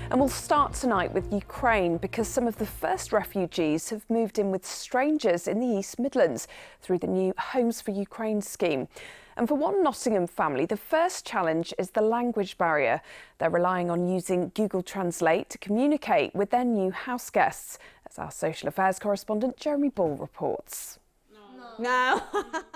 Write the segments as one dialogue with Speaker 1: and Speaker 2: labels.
Speaker 1: And we'll start tonight with Ukraine because some of the first refugees have moved in with strangers in the East Midlands through the new Homes for Ukraine scheme. And for one Nottingham family, the first challenge is the language barrier. They're relying on using Google Translate to communicate with their new house guests, as our social affairs correspondent Jeremy Ball reports.
Speaker 2: No.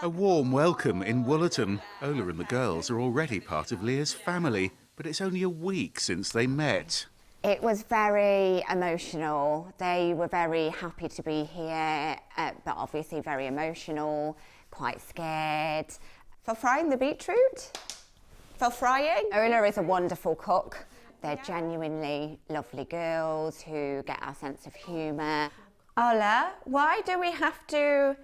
Speaker 3: A warm welcome in Woollerton. Ola and the girls are already part of Leah's family, but it's only a week since they met.
Speaker 2: It was very emotional. They were very happy to be here, but obviously very emotional, quite scared. For frying the beetroot? For frying? Ola is a wonderful cook. They're genuinely lovely girls who get our sense of humour. Ola, why do we have to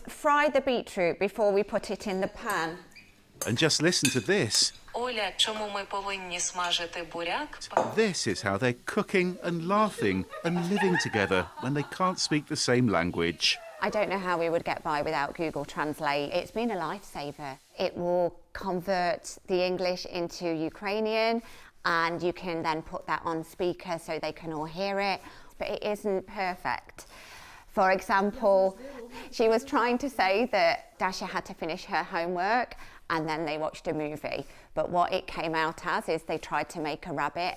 Speaker 2: fry the beetroot before we put it in the pan?
Speaker 3: And just listen to this.
Speaker 4: Оля, чому ми повинні смажити буряк?
Speaker 3: This is how they're cooking and laughing and living together when they can't speak the same language.
Speaker 2: I don't know how we would get by without Google Translate. It's been a lifesaver. It will convert the English into Ukrainian and you can then put that on speaker so they can all hear it, but it isn't perfect. For example, she was trying to say that Dasha had to finish her homework and then they watched a movie. But what it came out as is they tried to make a rabbit.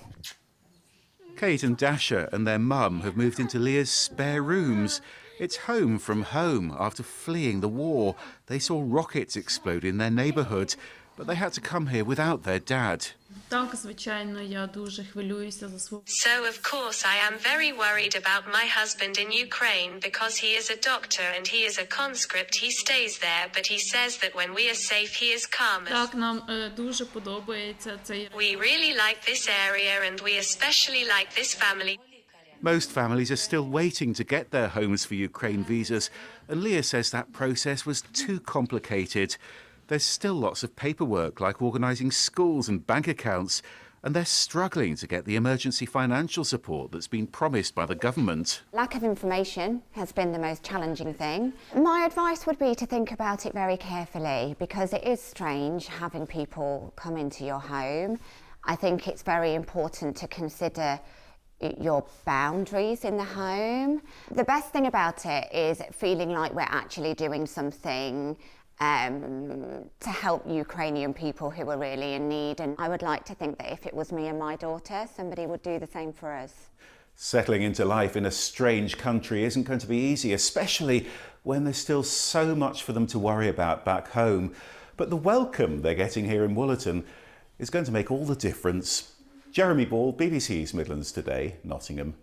Speaker 3: Kate and Dasha and their mum have moved into Leah's spare rooms. It's home from home after fleeing the war. They saw rockets explode in their neighbourhood, but they had to come here without their dad.
Speaker 5: Так, звичайно, я дуже хвилююся за свого.
Speaker 4: So, of course, I am very worried about my husband in Ukraine because he is a doctor and he is a conscript. He stays there, but he says that when we are safe, he is calm.
Speaker 5: Так, нам дуже подобається цей.
Speaker 4: We really like this area and we especially like this family.
Speaker 3: Most families are still waiting to get their Homes for Ukraine visas, and Leah says that process was too complicated. There's still lots of paperwork, like organising schools and bank accounts, and they're struggling to get the emergency financial support that's been promised by the government.
Speaker 2: Lack of information has been the most challenging thing. My advice would be to think about it very carefully because it is strange having people come into your home. I think it's very important to consider your boundaries in the home. The best thing about it is feeling like we're actually doing something to help Ukrainian people who are really in need. And I would like to think that if it was me and my daughter, somebody would do the same for us.
Speaker 3: Settling into life in a strange country isn't going to be easy, especially when there's still so much for them to worry about back home. But the welcome they're getting here in Woollerton is going to make all the difference. Jeremy Ball, BBC East Midlands Today, Nottingham.